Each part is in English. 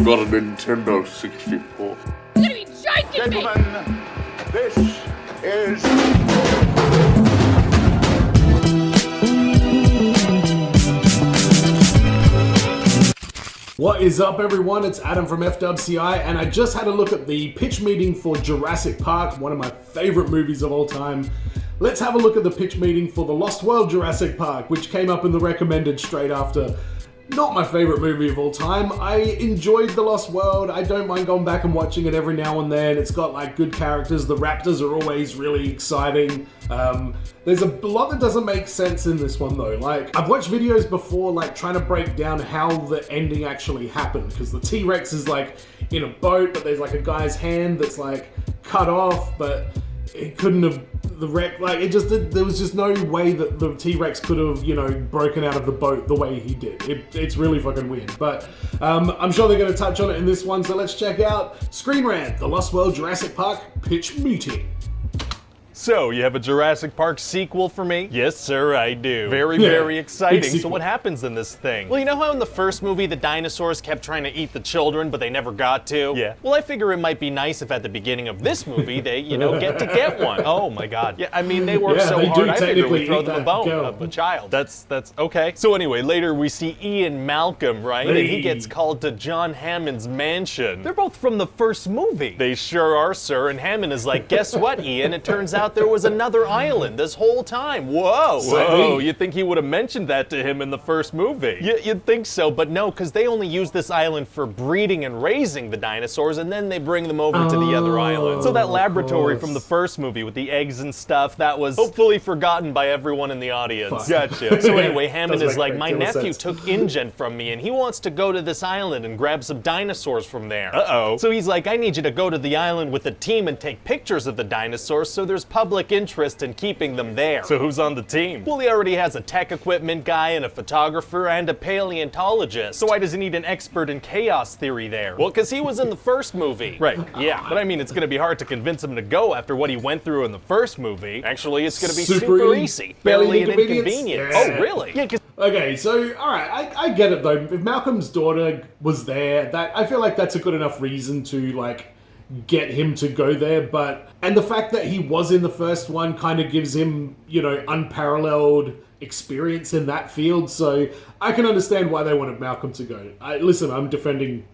I've got a Nintendo 64. You're gonna be joking me! Gentlemen, this is... What is up, everyone? It's Adam from FWCI, and I just had a look at the pitch meeting for Jurassic Park, one of my favorite movies of all time. Let's have a look at the pitch meeting for The Lost World Jurassic Park, which came up in the recommended straight after. Not my favorite movie of all time. I enjoyed The Lost World. I don't mind going back and watching it every now and then. It's got like good characters. The raptors are always really exciting. There's a lot that doesn't make sense in this one though. Like, I've watched videos before like trying to break down how the ending actually happened, because the T-Rex is like in a boat, but there's like a guy's hand that's like cut off, but it couldn't have, the wreck, like it just did, there was just no way that the T-Rex could have, you know, broken out of the boat the way he did. It's really fucking weird, but I'm sure they're going to touch on it in this one, so let's check out Screen Rant, The Lost World Jurassic Park pitch meeting. So, you have a Jurassic Park sequel for me? Yes, sir, I do. Very exciting. So what happens in this thing? Well, you know how in the first movie the dinosaurs kept trying to eat the children, but they never got to? Yeah. Well, I figure it might be nice if at the beginning of this movie they, you know, get one. Oh my god. Yeah, I mean, they work so hard, I figure we throw them a bone of a child. That's okay. So anyway, later we see Ian Malcolm, right? And he gets called to John Hammond's mansion. They're both from the first movie. They sure are, sir, and Hammond is like, guess what, Ian? It turns out there was another island this whole time. Whoa, you'd think he would have mentioned that to him in the first movie. You'd think so, but no, because they only use this island for breeding and raising the dinosaurs, and then they bring them over to the other island. So that laboratory from the first movie with the eggs and stuff, that was hopefully forgotten by everyone in the audience. Gotcha. So anyway, Hammond is like, my nephew took InGen from me, and he wants to go to this island and grab some dinosaurs from there. Uh-oh. So he's like, I need you to go to the island with a team and take pictures of the dinosaurs so there's public interest in keeping them there. So who's on the team? Well, he already has a tech equipment guy and a photographer and a paleontologist. So why does he need an expert in chaos theory there? Well, because he was in the first movie. Right, yeah. But I mean, it's gonna be hard to convince him to go after what he went through in the first movie. Actually, it's gonna be super easy. Barely an inconvenience. Yeah. Oh, really? Yeah, okay, so, alright, I get it though. If Malcolm's daughter was there, that I feel like that's a good enough reason to, like, get him to go there, and the fact that he was in the first one kind of gives him, you know, unparalleled experience in that field, so I can understand why they wanted Malcolm to go. Listen, I'm defending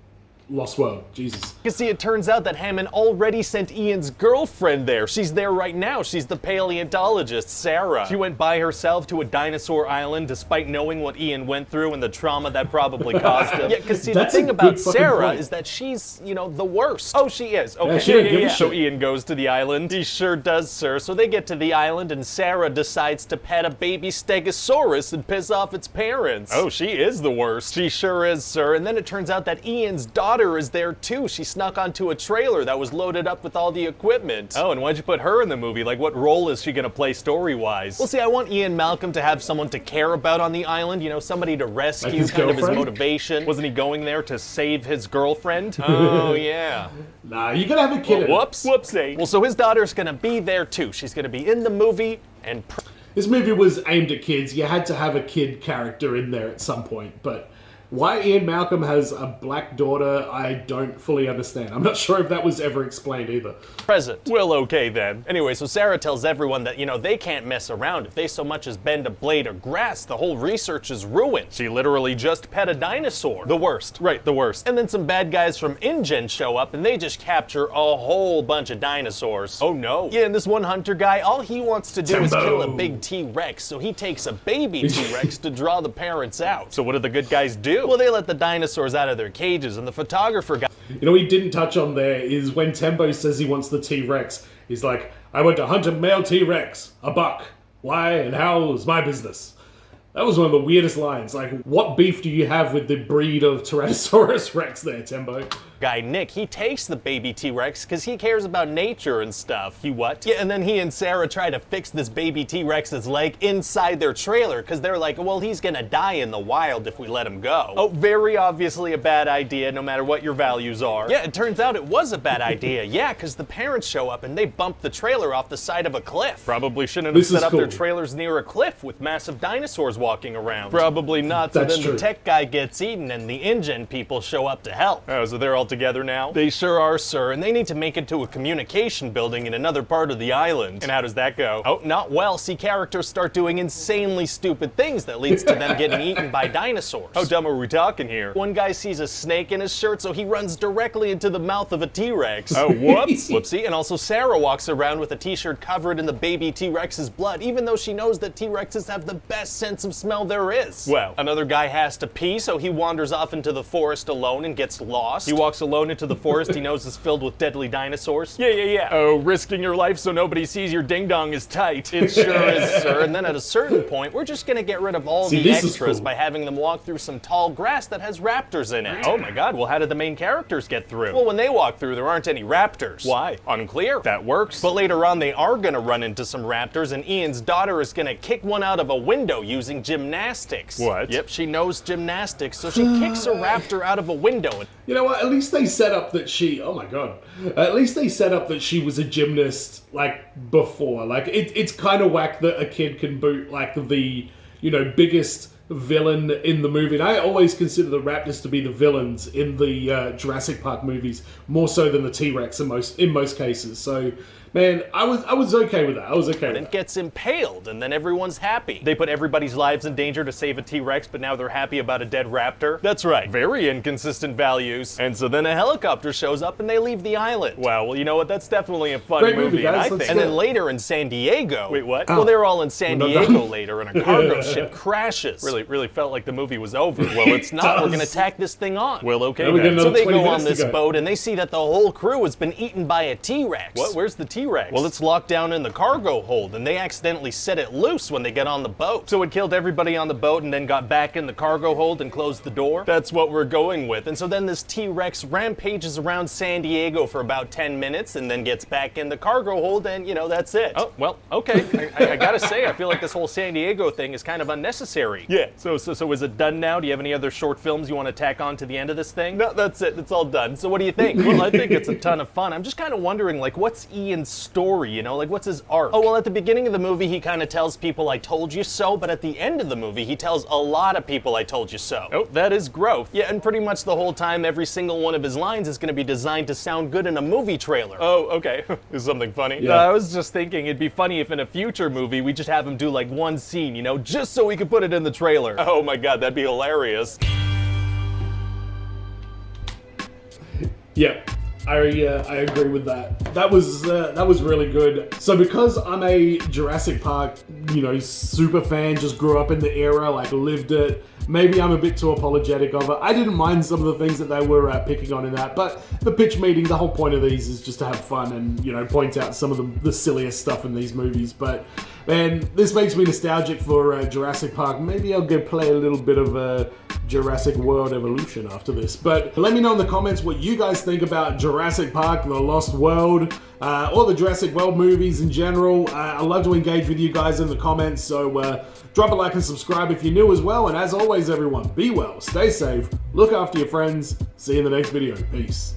Lost World, Jesus. You see, it turns out that Hammond already sent Ian's girlfriend there. She's there right now. She's the paleontologist, Sarah. She went by herself to a dinosaur island despite knowing what Ian went through and the trauma that probably caused him. Yeah, because see, the thing about Sarah is that she's, you know, the worst. Oh, she is. Okay, yeah. So Ian goes to the island. He sure does, sir. So they get to the island and Sarah decides to pet a baby stegosaurus and piss off its parents. Oh, she is the worst. She sure is, sir. And then it turns out that Ian's daughter is there too. She snuck onto a trailer that was loaded up with all the equipment. Oh, and why'd you put her in the movie? Like, what role is she gonna play story-wise? Well, see, I want Ian Malcolm to have someone to care about on the island, you know, somebody to rescue, like kind of his motivation. Wasn't he going there to save his girlfriend? Oh, yeah. Nah, you gotta have a kid. Well, whoopsie. Well, so his daughter's gonna be there too. She's gonna be in the movie and... This movie was aimed at kids. You had to have a kid character in there at some point, but why Ian Malcolm has a black daughter, I don't fully understand. I'm not sure if that was ever explained either. Present. Well, okay then. Anyway, so Sarah tells everyone that, you know, they can't mess around. If they so much as bend a blade of grass, the whole research is ruined. She literally just pet a dinosaur. The worst. Right, the worst. And then some bad guys from InGen show up and they just capture a whole bunch of dinosaurs. Oh no. Yeah, and this one hunter guy, all he wants to do is kill a big T-Rex, so he takes a baby T-Rex to draw the parents out. So what do the good guys do? Well, they let the dinosaurs out of their cages, and the photographer guy... You know, we didn't touch on there is when Tembo says he wants the T-Rex, he's like, I went to hunt a male T-Rex, a buck. Why and how is my business? That was one of the weirdest lines. Like, what beef do you have with the breed of Tyrannosaurus Rex there, Tembo? Guy Nick, he takes the baby T-Rex because he cares about nature and stuff. He what? Yeah, and then he and Sarah try to fix this baby T-Rex's leg inside their trailer because they're like, well, he's gonna die in the wild if we let him go. Oh, very obviously a bad idea no matter what your values are. Yeah, it turns out it was a bad idea. Yeah, because the parents show up and they bump the trailer off the side of a cliff. Probably shouldn't have set up their trailers near a cliff with massive dinosaurs walking around. Probably not, so That's then true. the tech guy gets eaten and the InGen people show up to help. Oh, so they're all together now? They sure are, sir, and they need to make it to a communication building in another part of the island. And how does that go? Oh, not well. See, characters start doing insanely stupid things that leads to them getting eaten by dinosaurs. How dumb are we talking here? One guy sees a snake in his shirt, so he runs directly into the mouth of a T-Rex. Oh, whoops. Whoopsie. And also Sarah walks around with a t-shirt covered in the baby T-Rex's blood, even though she knows that T-Rexes have the best sense of smell there is. Well, another guy has to pee, so he wanders off into the forest alone and gets lost. He walks alone into the forest he knows is filled with deadly dinosaurs. Yeah. Oh, risking your life so nobody sees your ding-dong is tight. It sure is, sir. And then at a certain point, we're just gonna get rid of all the extras by having them walk through some tall grass that has raptors in it. Oh my god, well how did the main characters get through? Well, when they walk through, there aren't any raptors. Why? Unclear. That works. But later on, they are gonna run into some raptors, and Ian's daughter is gonna kick one out of a window using gymnastics. What? Yep, she knows gymnastics, so she kicks a raptor out of a window. You know what? At least they set up that she. Oh my god! At least they set up that she was a gymnast like before. Like it's kind of whack that a kid can boot like the biggest villain in the movie. And I always consider the raptors to be the villains in the Jurassic Park movies, more so than the T-Rex in most cases. So. Man, I was okay with that. I was okay with that. It gets impaled, and then everyone's happy. They put everybody's lives in danger to save a T-Rex, but now they're happy about a dead raptor. That's right, very inconsistent values. And so then a helicopter shows up, and they leave the island. Wow, well, you know what? That's definitely a fun movie, guys. I think. And then later in San Diego. Wait, what? Well, they're all in San Diego later, and a cargo ship crashes. Really felt like the movie was over. Well, it's not. We're gonna tack this thing on. Well, okay. So they go on this boat, and they see that the whole crew has been eaten by a T-Rex. What? Where's the T-Rex? Well, it's locked down in the cargo hold, and they accidentally set it loose when they get on the boat. So it killed everybody on the boat and then got back in the cargo hold and closed the door? That's what we're going with. And so then this T-Rex rampages around San Diego for about 10 minutes and then gets back in the cargo hold, and, that's it. Oh, well, okay. I gotta say, I feel like this whole San Diego thing is kind of unnecessary. Yeah, so is it done now? Do you have any other short films you want to tack on to the end of this thing? No, that's it. It's all done. So what do you think? Well, I think it's a ton of fun. I'm just kind of wondering, what's Ian's story? What's his arc? Oh, well, at the beginning of the movie, he kind of tells people, I told you so, but at the end of the movie, he tells a lot of people, I told you so. Oh, that is growth. Yeah, and pretty much the whole time, every single one of his lines is going to be designed to sound good in a movie trailer. Oh, okay. Is something funny? Yeah. I was just thinking it'd be funny if in a future movie, we just have him do one scene, just so we could put it in the trailer. Oh my god, that'd be hilarious. Yep. I agree with that. That was really good. So because I'm a Jurassic Park, super fan, just grew up in the era, lived it. Maybe I'm a bit too apologetic of it. I didn't mind some of the things that they were picking on in that, but the pitch meeting, the whole point of these is just to have fun and point out some of the silliest stuff in these movies. But man, this makes me nostalgic for Jurassic Park. Maybe I'll go play a little bit of Jurassic World Evolution after this. But let me know in the comments what you guys think about Jurassic Park, The Lost World, or the Jurassic World movies in general. I love to engage with you guys in the comments, so drop a like and subscribe if you're new as well. And as always, everyone, be well, stay safe, look after your friends. See you in the next video. Peace.